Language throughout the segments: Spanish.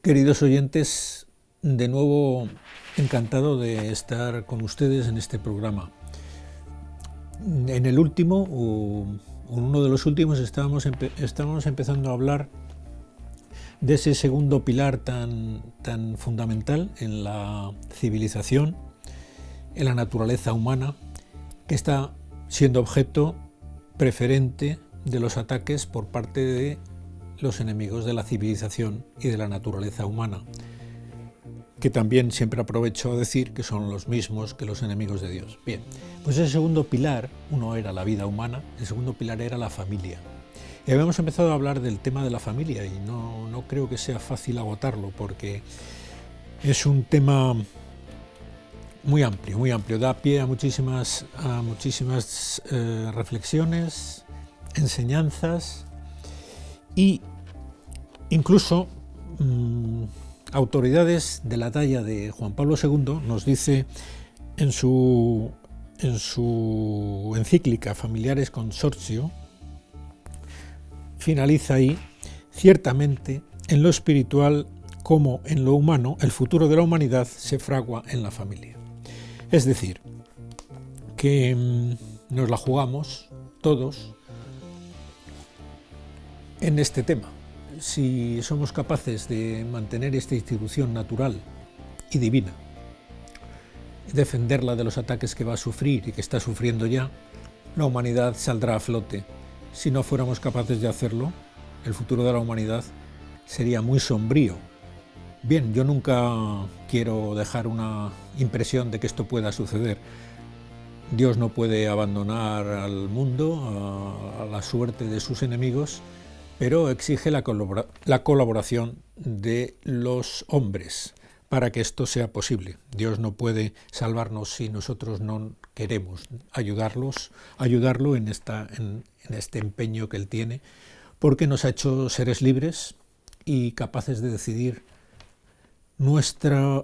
Queridos oyentes, de nuevo encantado de estar con ustedes en este programa. En el último, o en uno de los últimos, estábamos empezando a hablar de ese segundo pilar tan fundamental en la civilización, en la naturaleza humana, que está siendo objeto preferente de los ataques por parte de los enemigos de la civilización y de la naturaleza humana, que también siempre aprovecho a decir que son los mismos que los enemigos de Dios. Bien, pues el segundo pilar, uno era la vida humana, el segundo pilar era la familia. Y habíamos empezado a hablar del tema de la familia y no creo que sea fácil agotarlo porque es un tema muy amplio, da pie a muchísimas reflexiones, enseñanzas y incluso autoridades de la talla de Juan Pablo II nos dice en su encíclica Familiares Consortio, finaliza ahí: ciertamente en lo espiritual como en lo humano, el futuro de la humanidad se fragua en la familia. Es decir, que nos la jugamos todos en este tema. Si somos capaces de mantener esta institución natural y divina, defenderla de los ataques que va a sufrir y que está sufriendo ya, la humanidad saldrá a flote. Si no fuéramos capaces de hacerlo, el futuro de la humanidad sería muy sombrío. Bien, yo nunca quiero dejar una impresión de que esto pueda suceder. Dios no puede abandonar al mundo a la suerte de sus enemigos, pero exige la colaboración de los hombres para que esto sea posible. Dios no puede salvarnos si nosotros no queremos ayudarlo en este empeño que Él tiene, porque nos ha hecho seres libres y capaces de decidir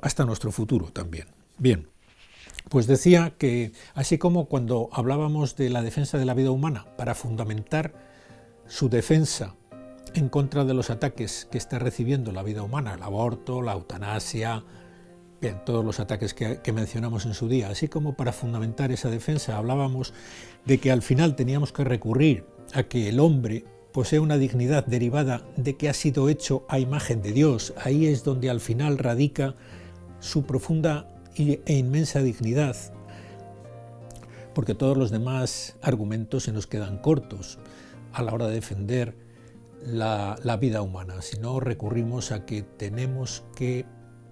hasta nuestro futuro también. Bien, pues decía que así como cuando hablábamos de la defensa de la vida humana, para fundamentar su defensa en contra de los ataques que está recibiendo la vida humana, el aborto, la eutanasia, bien, todos los ataques que mencionamos en su día, así como para fundamentar esa defensa hablábamos de que al final teníamos que recurrir a que el hombre posee una dignidad derivada de que ha sido hecho a imagen de Dios. Ahí es donde al final radica su profunda e inmensa dignidad, porque todos los demás argumentos se nos quedan cortos a la hora de defender la vida humana, si no recurrimos a que tenemos que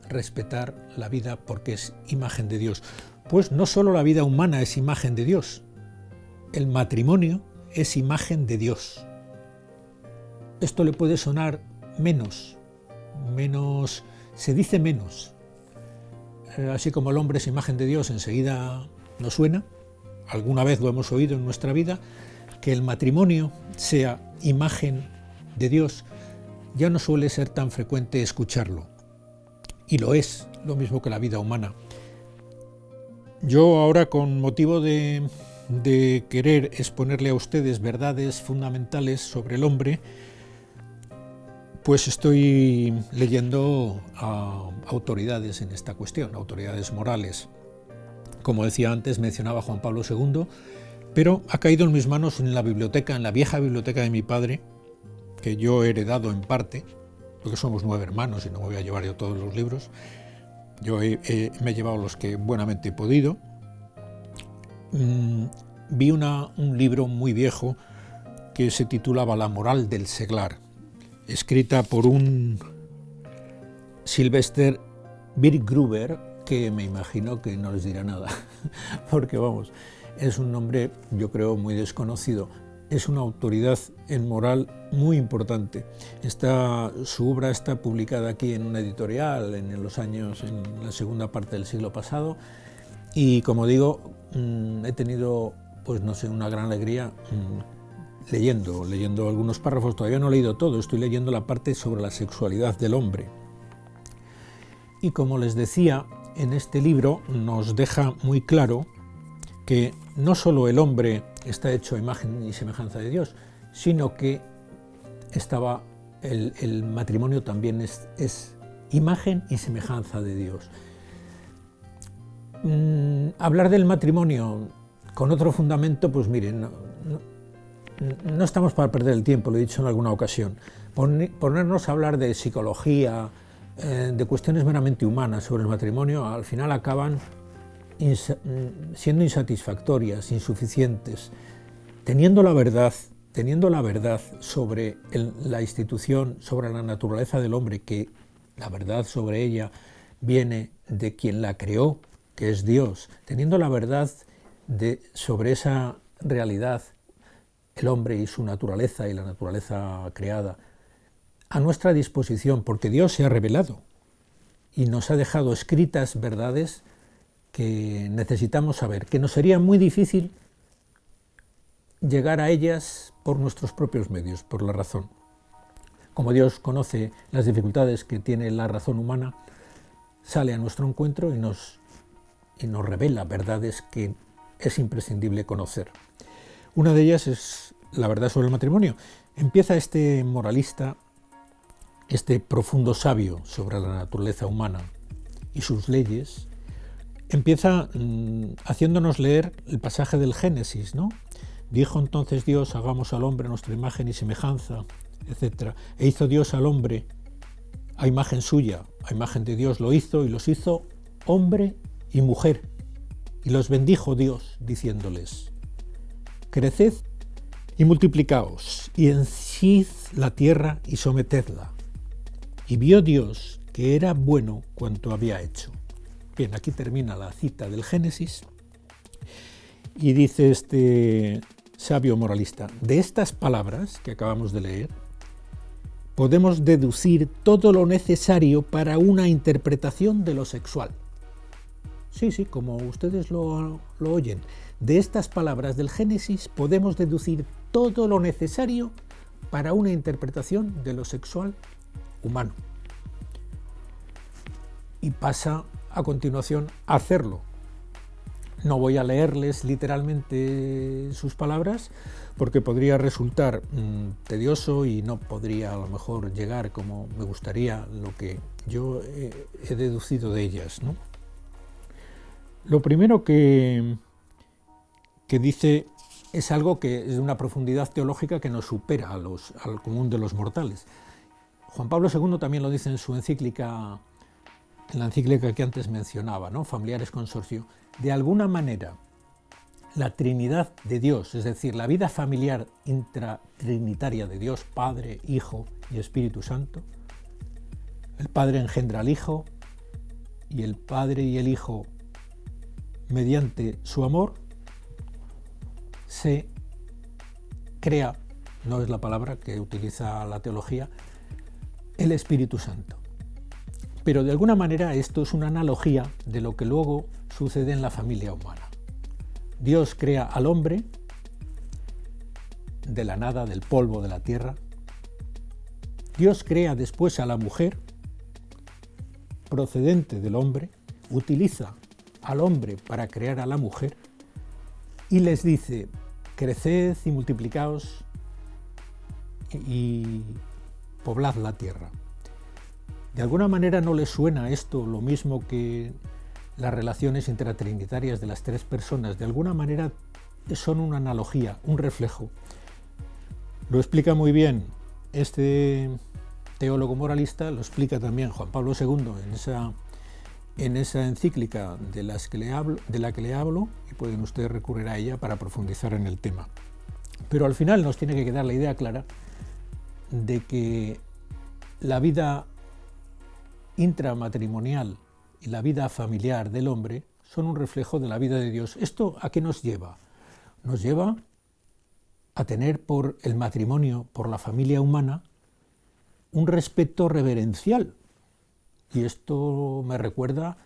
respetar la vida porque es imagen de Dios. Pues no solo la vida humana es imagen de Dios, el matrimonio es imagen de Dios. Esto le puede sonar menos, se dice menos. Así como el hombre es imagen de Dios, enseguida nos suena, alguna vez lo hemos oído en nuestra vida, que el matrimonio sea imagen de Dios, ya no suele ser tan frecuente escucharlo. Y lo es, lo mismo que la vida humana. Yo ahora, con motivo de querer exponerle a ustedes verdades fundamentales sobre el hombre, pues estoy leyendo a autoridades en esta cuestión, autoridades morales. Como decía antes, mencionaba Juan Pablo II, pero ha caído en mis manos en la biblioteca, en la vieja biblioteca de mi padre, que yo he heredado en parte, porque somos 9 hermanos y no me voy a llevar yo todos los libros. Yo me he llevado los que buenamente he podido. Vi un libro muy viejo que se titulaba La moral del seglar, escrita por un Sylvester Birkgruber, que me imagino que no les dirá nada, porque vamos, es un nombre, yo creo, muy desconocido. Es una autoridad en moral muy importante. Su obra está publicada aquí en una editorial en la segunda parte del siglo pasado, y como digo, he tenido, pues no sé, una gran alegría leyendo algunos párrafos. Todavía no he leído todo, estoy leyendo la parte sobre la sexualidad del hombre. Y como les decía, en este libro nos deja muy claro que no solo el hombre está hecho a imagen y semejanza de Dios, sino que el matrimonio también es imagen y semejanza de Dios. Hablar del matrimonio con otro fundamento, pues miren, no estamos para perder el tiempo, lo he dicho en alguna ocasión. Ponernos a hablar de psicología, de cuestiones meramente humanas sobre el matrimonio, al final acaban siendo insatisfactorias, insuficientes. Teniendo la verdad sobre la institución, sobre la naturaleza del hombre, que la verdad sobre ella viene de quien la creó, que es Dios, teniendo la verdad sobre esa realidad, el hombre y su naturaleza y la naturaleza creada, a nuestra disposición, porque Dios se ha revelado y nos ha dejado escritas verdades que necesitamos saber, que nos sería muy difícil llegar a ellas por nuestros propios medios, por la razón. Como Dios conoce las dificultades que tiene la razón humana, sale a nuestro encuentro y nos revela verdades que es imprescindible conocer. Una de ellas es la verdad sobre el matrimonio. Empieza este moralista, este profundo sabio sobre la naturaleza humana y sus leyes, empieza haciéndonos leer el pasaje del Génesis, ¿no? Dijo entonces Dios, hagamos al hombre a nuestra imagen y semejanza, etc. E hizo Dios al hombre a imagen suya, a imagen de Dios lo hizo, y los hizo hombre y mujer. Y los bendijo Dios, diciéndoles, creced y multiplicaos, y henchid la tierra y sometedla. Y vio Dios que era bueno cuanto había hecho. Bien, aquí termina la cita del Génesis, y dice este sabio moralista, de estas palabras que acabamos de leer, podemos deducir todo lo necesario para una interpretación de lo sexual. Sí, como ustedes lo oyen, de estas palabras del Génesis podemos deducir todo lo necesario para una interpretación de lo sexual humano. Y pasa a continuación a hacerlo. No voy a leerles literalmente sus palabras porque podría resultar tedioso y no podría a lo mejor llegar como me gustaría lo que yo he deducido de ellas, ¿no? Lo primero que dice es algo que es de una profundidad teológica que nos supera al común de los mortales. Juan Pablo II también lo dice en su encíclica, en la encíclica que antes mencionaba, ¿no? Familiares Consortio. De alguna manera, la Trinidad de Dios, es decir, la vida familiar intratrinitaria de Dios, Padre, Hijo y Espíritu Santo, el Padre engendra al Hijo y el Padre y el Hijo, mediante su amor, se crea, no es la palabra que utiliza la teología, el Espíritu Santo. Pero de alguna manera esto es una analogía de lo que luego sucede en la familia humana. Dios crea al hombre de la nada, del polvo de la tierra. Dios crea después a la mujer, procedente del hombre, utiliza al hombre para crear a la mujer y les dice, creced y multiplicaos y poblad la tierra. ¿De alguna manera no les suena esto lo mismo que las relaciones intratrinitarias de las tres personas? De alguna manera son una analogía, un reflejo. Lo explica muy bien este teólogo moralista, lo explica también Juan Pablo II en esa encíclica de la que le hablo, y pueden ustedes recurrir a ella para profundizar en el tema. Pero al final nos tiene que quedar la idea clara de que la vida intramatrimonial y la vida familiar del hombre son un reflejo de la vida de Dios. ¿Esto a qué nos lleva? Nos lleva a tener por el matrimonio, por la familia humana, un respeto reverencial. Y esto me recuerda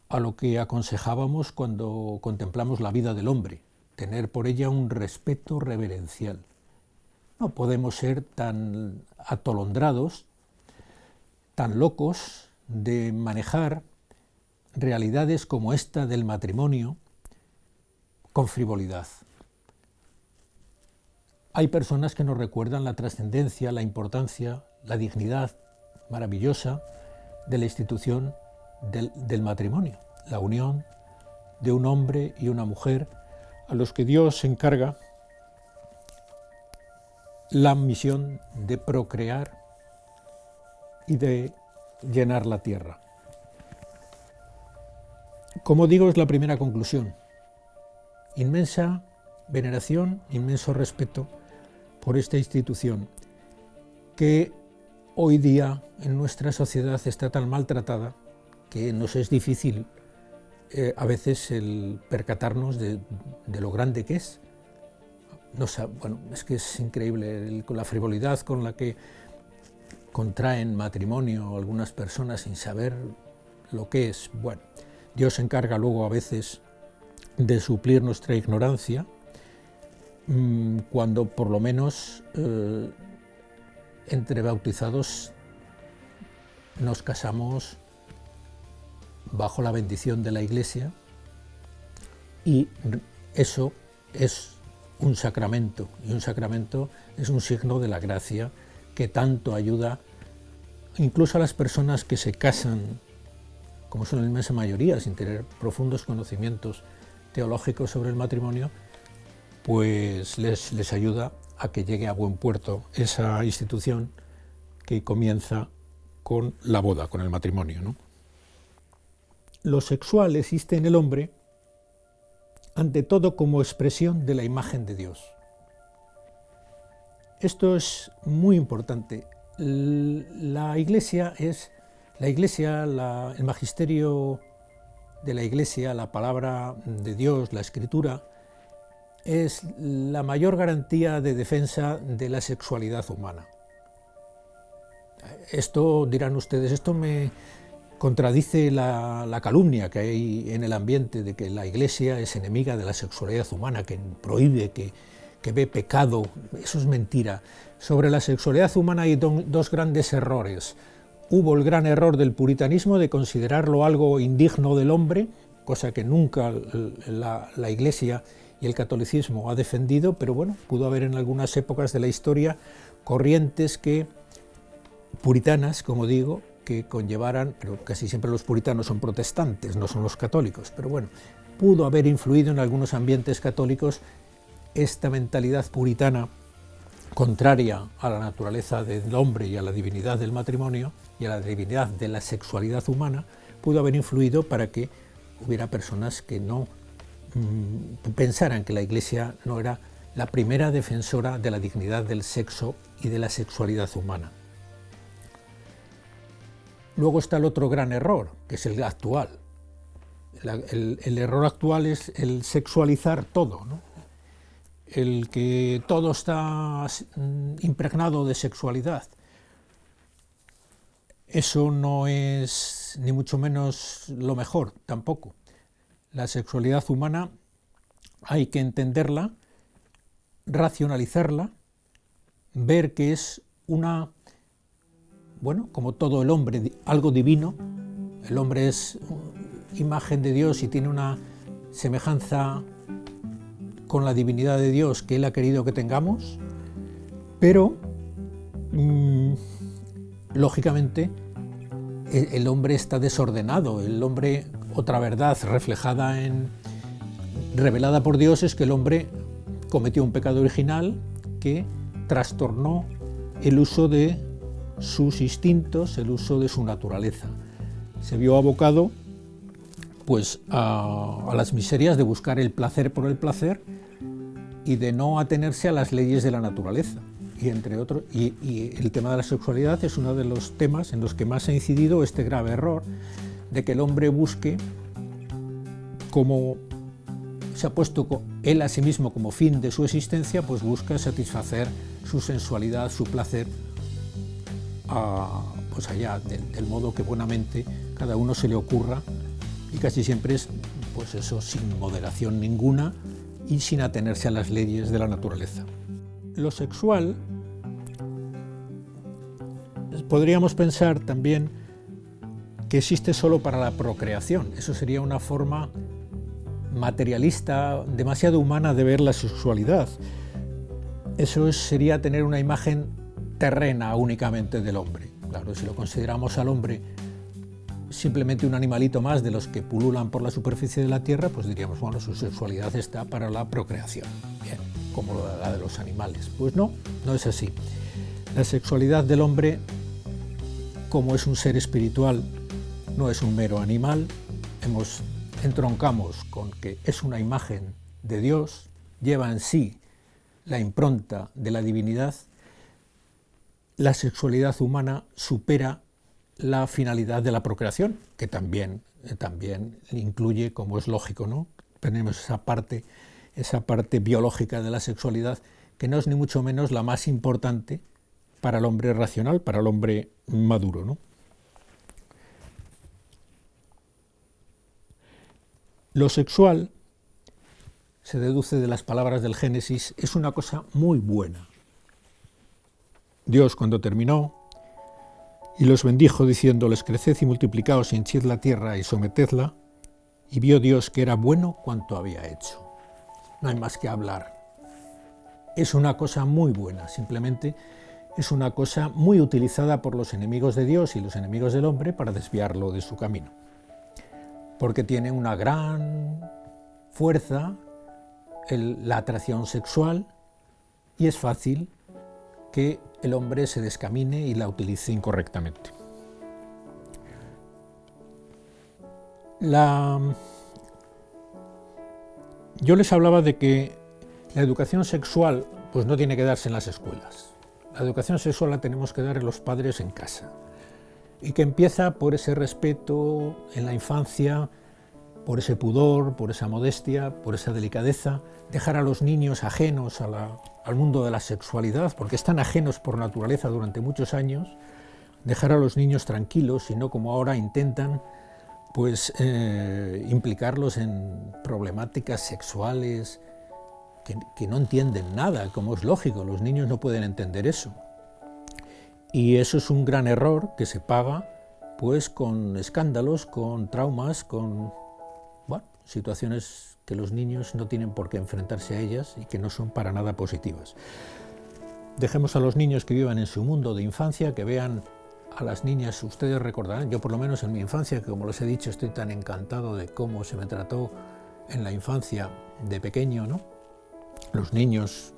a lo que aconsejábamos cuando contemplamos la vida del hombre, tener por ella un respeto reverencial. No podemos ser tan atolondrados, tan locos de manejar realidades como esta del matrimonio con frivolidad. Hay personas que nos recuerdan la trascendencia, la importancia, la dignidad maravillosa de la institución del matrimonio, la unión de un hombre y una mujer a los que Dios encarga la misión de procrear y de llenar la tierra. Como digo, es la primera conclusión. Inmensa veneración, inmenso respeto por esta institución que hoy día en nuestra sociedad está tan maltratada que nos es difícil a veces el percatarnos de lo grande que es. No sé, bueno, es que es increíble con la frivolidad con la que contraen matrimonio algunas personas sin saber lo que es. Bueno, Dios se encarga luego a veces de suplir nuestra ignorancia cuando por lo menos entre bautizados nos casamos bajo la bendición de la Iglesia y eso es un sacramento, y un sacramento es un signo de la gracia que tanto ayuda incluso a las personas que se casan, como son la inmensa mayoría, sin tener profundos conocimientos teológicos sobre el matrimonio, pues les ayuda a que llegue a buen puerto esa institución que comienza con la boda, con el matrimonio, ¿no? Lo sexual existe en el hombre ante todo como expresión de la imagen de Dios. Esto es muy importante. La Iglesia, el magisterio de la Iglesia, la palabra de Dios, la Escritura, es la mayor garantía de defensa de la sexualidad humana. Esto, dirán ustedes, esto me contradice la calumnia que hay en el ambiente de que la Iglesia es enemiga de la sexualidad humana, que prohíbe, que ve pecado. Eso es mentira. Sobre la sexualidad humana hay dos grandes errores. Hubo el gran error del puritanismo de considerarlo algo indigno del hombre, cosa que nunca la Iglesia y el catolicismo ha defendido, pero bueno, pudo haber en algunas épocas de la historia corrientes puritanas, como digo, que conllevaran, pero casi siempre los puritanos son protestantes, no son los católicos, pero bueno, pudo haber influido en algunos ambientes católicos esta mentalidad puritana contraria a la naturaleza del hombre y a la divinidad del matrimonio y a la divinidad de la sexualidad humana, pudo haber influido para que hubiera personas que no pensaran que la Iglesia no era la primera defensora de la dignidad del sexo y de la sexualidad humana. Luego está el otro gran error, que es el actual. El error actual es el sexualizar todo, ¿no? El que todo está impregnado de sexualidad. Eso no es ni mucho menos lo mejor, tampoco. La sexualidad humana hay que entenderla, racionalizarla, ver que es una, bueno, como todo el hombre, algo divino. El hombre es imagen de Dios y tiene una semejanza con la divinidad de Dios que Él ha querido que tengamos, pero lógicamente el hombre está desordenado. El hombre, otra verdad revelada por Dios, es que el hombre cometió un pecado original que trastornó el uso de sus instintos, el uso de su naturaleza. Se vio abocado pues a las miserias de buscar el placer por el placer y de no atenerse a las leyes de la naturaleza. Y entre otros, y el tema de la sexualidad es uno de los temas en los que más ha incidido este grave error de que el hombre busque, como se ha puesto él a sí mismo como fin de su existencia, pues busca satisfacer su sensualidad, su placer, pues allá del modo que buenamente cada uno se le ocurra, y casi siempre es pues eso, sin moderación ninguna y sin atenerse a las leyes de la naturaleza. Lo sexual, podríamos pensar también que existe solo para la procreación. Eso sería una forma materialista, demasiado humana de ver la sexualidad. Eso sería tener una imagen terrena únicamente del hombre. Claro, si lo consideramos al hombre simplemente un animalito más de los que pululan por la superficie de la Tierra, pues diríamos, bueno, su sexualidad está para la procreación, bien, como la de los animales. Pues no, no es así. La sexualidad del hombre, como es un ser espiritual, no es un mero animal. Entroncamos con que es una imagen de Dios, lleva en sí la impronta de la divinidad. La sexualidad humana supera la finalidad de la procreación, que también incluye, como es lógico, ¿no? Tenemos esa parte biológica de la sexualidad, que no es ni mucho menos la más importante para el hombre racional, para el hombre maduro, ¿no? Lo sexual, se deduce de las palabras del Génesis, es una cosa muy buena. Dios, cuando terminó, y los bendijo diciéndoles: creced y multiplicaos y henchid la tierra y sometedla, y vio Dios que era bueno cuanto había hecho. No hay más que hablar. Es una cosa muy buena, simplemente es una cosa muy utilizada por los enemigos de Dios y los enemigos del hombre para desviarlo de su camino. Porque tiene una gran fuerza la atracción sexual, y es fácil que el hombre se descamine y la utilice incorrectamente. Yo les hablaba de que la educación sexual pues no tiene que darse en las escuelas. La educación sexual la tenemos que dar en los padres en casa, y que empieza por ese respeto en la infancia, por ese pudor, por esa modestia, por esa delicadeza, dejar a los niños ajenos al mundo de la sexualidad, porque están ajenos por naturaleza durante muchos años, dejar a los niños tranquilos y no como ahora intentan pues implicarlos en problemáticas sexuales que no entienden nada, como es lógico, los niños no pueden entender eso. Y eso es un gran error que se paga pues con escándalos, con traumas, con situaciones que los niños no tienen por qué enfrentarse a ellas y que no son para nada positivas. Dejemos a los niños que vivan en su mundo de infancia, que vean a las niñas. Ustedes recordarán, yo por lo menos en mi infancia, que como les he dicho, estoy tan encantado de cómo se me trató en la infancia de pequeño, ¿no? Los niños,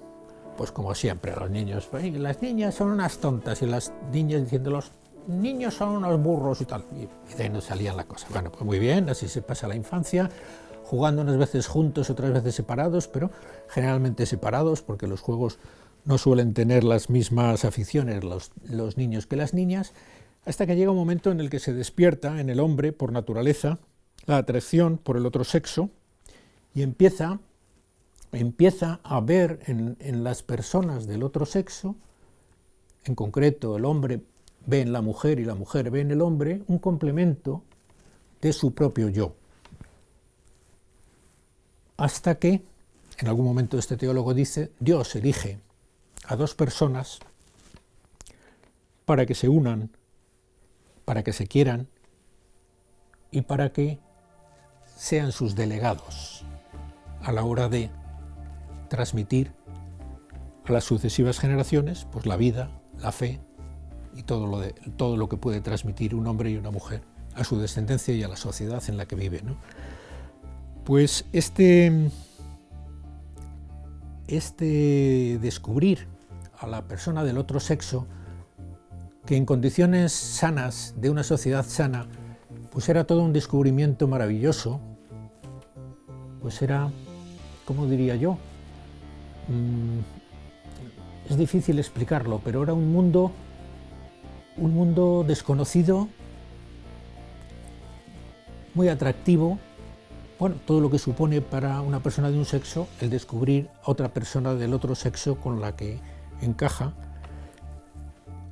pues como siempre, a los niños, las niñas son unas tontas, y las niñas diciendo, los niños son unos burros y tal, y de ahí no salía la cosa. Bueno, pues muy bien, así se pasa la infancia, jugando unas veces juntos, otras veces separados, pero generalmente separados, porque los juegos no suelen tener las mismas aficiones los niños que las niñas, hasta que llega un momento en el que se despierta en el hombre, por naturaleza, la atracción por el otro sexo, y empieza a ver en las personas del otro sexo, en concreto el hombre ve en la mujer y la mujer ve en el hombre, un complemento de su propio yo. Hasta que, en algún momento este teólogo dice, Dios elige a dos personas para que se unan, para que se quieran y para que sean sus delegados a la hora de transmitir a las sucesivas generaciones pues la vida, la fe y todo lo que puede transmitir un hombre y una mujer a su descendencia y a la sociedad en la que vive, ¿no? Pues este descubrir a la persona del otro sexo, que en condiciones sanas, de una sociedad sana, pues era todo un descubrimiento maravilloso, pues era, ¿cómo diría yo? Es difícil explicarlo, pero era un mundo desconocido, muy atractivo. Bueno, todo lo que supone para una persona de un sexo el descubrir a otra persona del otro sexo con la que encaja,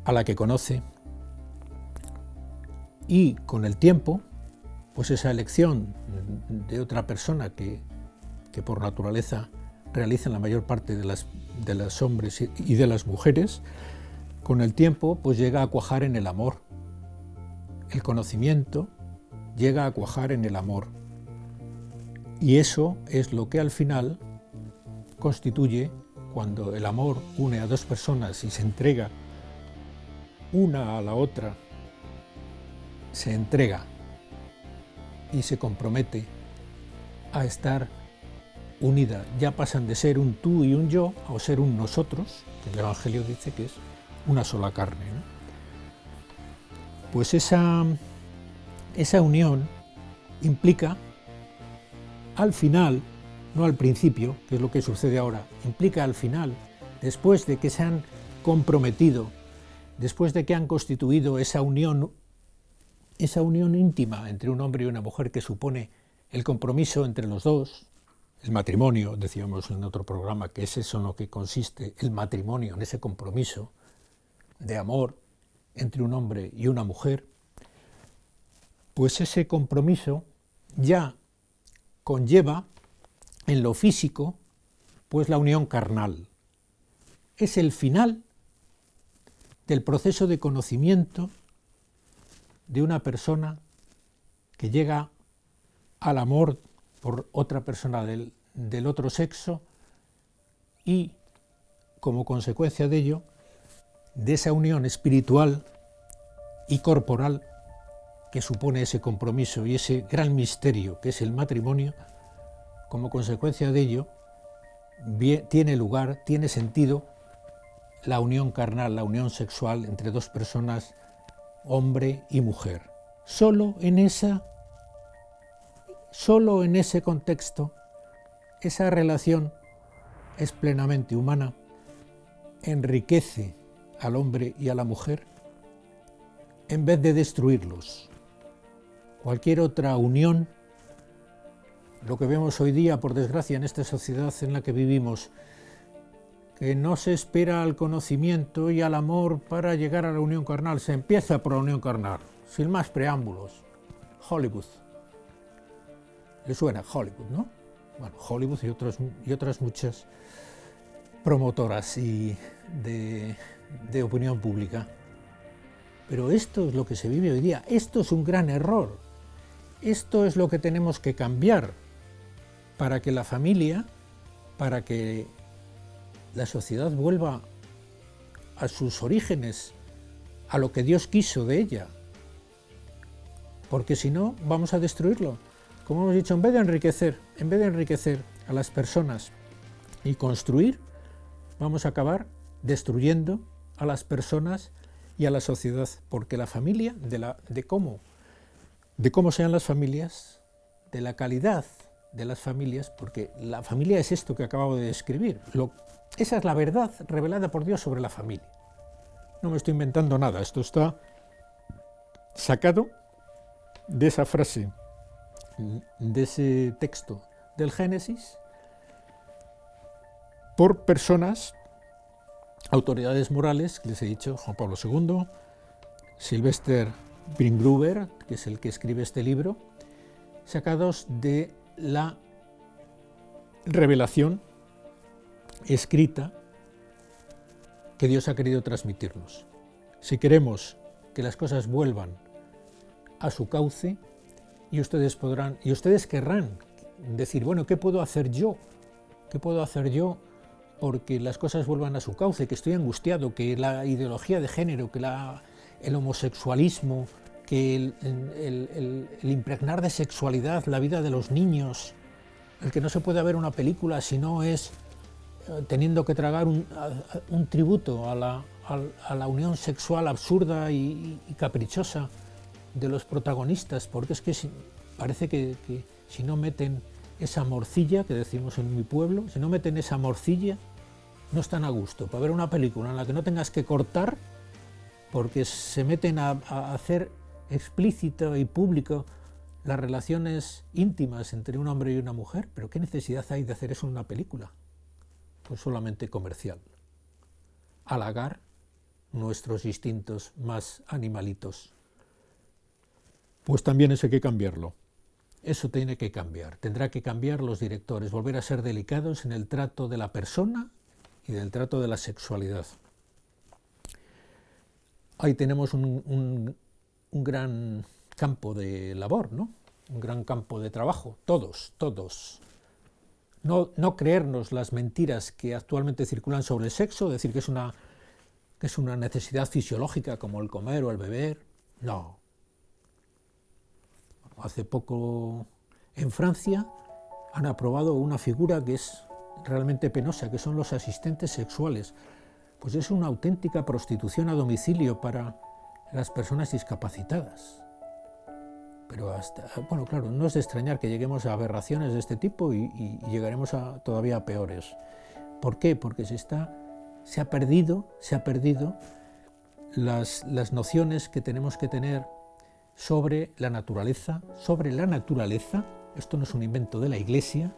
a la que conoce, y con el tiempo, pues esa elección de otra persona que por naturaleza realizan la mayor parte de los hombres y de las mujeres, con el tiempo pues llega a cuajar en el amor. El conocimiento llega a cuajar en el amor. Y eso es lo que al final constituye, cuando el amor une a dos personas y se entrega una a la otra, se entrega y se compromete a estar unida. Ya pasan de ser un tú y un yo a ser un nosotros, que el Evangelio dice que es una sola carne, ¿no? Pues esa unión implica, al final, no al principio, que es lo que sucede ahora, implica al final, después de que se han comprometido, después de que han constituido esa unión íntima entre un hombre y una mujer que supone el compromiso entre los dos, el matrimonio, decíamos en otro programa, que es eso en lo que consiste el matrimonio, en ese compromiso de amor entre un hombre y una mujer, pues ese compromiso ya conlleva en lo físico pues la unión carnal. Es el final del proceso de conocimiento de una persona que llega al amor por otra persona del otro sexo y, como consecuencia de ello, de esa unión espiritual y corporal que supone ese compromiso y ese gran misterio que es el matrimonio, como consecuencia de ello, tiene lugar, tiene sentido la unión carnal, la unión sexual entre dos personas, hombre y mujer. Solo en ese contexto, esa relación es plenamente humana, enriquece al hombre y a la mujer en vez de destruirlos. Cualquier otra unión, lo que vemos hoy día, por desgracia, en esta sociedad en la que vivimos, que no se espera al conocimiento y al amor para llegar a la unión carnal, se empieza por la unión carnal, sin más preámbulos. Hollywood. ¿Le suena Hollywood, no? Bueno, Hollywood y otras muchas promotoras de opinión pública. Pero esto es lo que se vive hoy día. Esto es un gran error. Esto es lo que tenemos que cambiar para que la familia, para que la sociedad vuelva a sus orígenes, a lo que Dios quiso de ella. Porque si no, vamos a destruirlo. Como hemos dicho, en vez de enriquecer a las personas y construir, vamos a acabar destruyendo a las personas y a la sociedad, porque la familia, de cómo sean las familias, de la calidad de las familias, porque la familia es esto que acabo de describir. Esa es la verdad revelada por Dios sobre la familia. No me estoy inventando nada, esto está sacado de esa frase, de ese texto del Génesis, por personas, autoridades morales, que les he dicho, Juan Pablo II, Sylvester Brinkgruber, que es el que escribe este libro, sacados de la revelación escrita que Dios ha querido transmitirnos. Si queremos que las cosas vuelvan a su cauce, y ustedes querrán decir, bueno, ¿qué puedo hacer yo? ¿Qué puedo hacer yo porque las cosas vuelvan a su cauce? Que estoy angustiado, que la ideología de género, que el homosexualismo, que el impregnar de sexualidad la vida de los niños, el que no se pueda ver una película si no es teniendo que tragar un tributo a la unión sexual absurda y caprichosa de los protagonistas, porque es que parece que si no meten esa morcilla, que decimos en mi pueblo, si no meten esa morcilla, no están a gusto. Para ver una película en la que no tengas que cortar, porque se meten a hacer explícito y público las relaciones íntimas entre un hombre y una mujer, pero ¿qué necesidad hay de hacer eso en una película? Pues solamente comercial. Halagar nuestros instintos más animalitos. Pues también eso hay que cambiarlo. Eso tiene que cambiar. Tendrá que cambiar los directores, volver a ser delicados en el trato de la persona y del trato de la sexualidad. Ahí tenemos un gran campo de labor, ¿no? Un gran campo de trabajo, todos. No creernos las mentiras que actualmente circulan sobre el sexo, decir que es una necesidad fisiológica como el comer o el beber. No. hace poco en Francia han aprobado una figura que es realmente penosa, que son los asistentes sexuales. Pues es una auténtica prostitución a domicilio para las personas discapacitadas. Pero bueno, claro, no es de extrañar que lleguemos a aberraciones de este tipo y llegaremos a todavía peores. ¿Por qué? Porque se ha perdido las nociones que tenemos que tener sobre la naturaleza. Esto no es un invento de la Iglesia,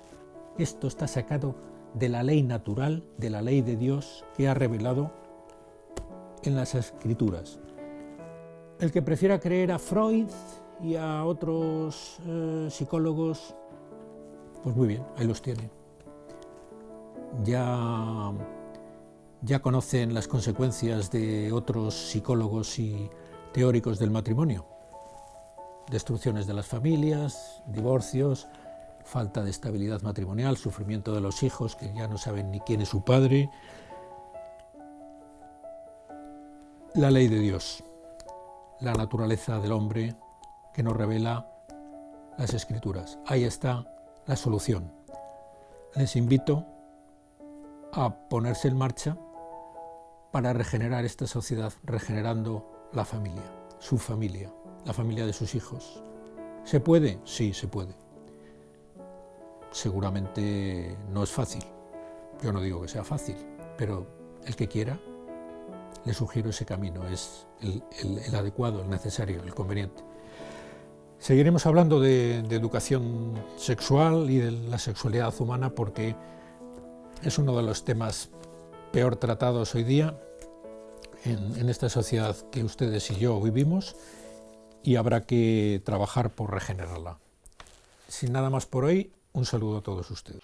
esto está sacado de la ley natural, de la ley de Dios que ha revelado en las Escrituras. El que prefiera creer a Freud y a otros psicólogos, pues muy bien, ahí los tiene. Ya conocen las consecuencias de otros psicólogos y teóricos del matrimonio. Destrucciones de las familias, divorcios, falta de estabilidad matrimonial, sufrimiento de los hijos que ya no saben ni quién es su padre. La ley de Dios, la naturaleza del hombre que nos revela las Escrituras. Ahí está la solución. Les invito a ponerse en marcha para regenerar esta sociedad, regenerando la familia, su familia, la familia de sus hijos. ¿Se puede? Sí, se puede. Seguramente no es fácil. Yo no digo que sea fácil, pero el que quiera, le sugiero ese camino. Es el adecuado, el necesario, el conveniente. Seguiremos hablando de educación sexual y de la sexualidad humana porque es uno de los temas peor tratados hoy día en esta sociedad que ustedes y yo vivimos, y habrá que trabajar por regenerarla. Sin nada más por hoy, un saludo a todos ustedes.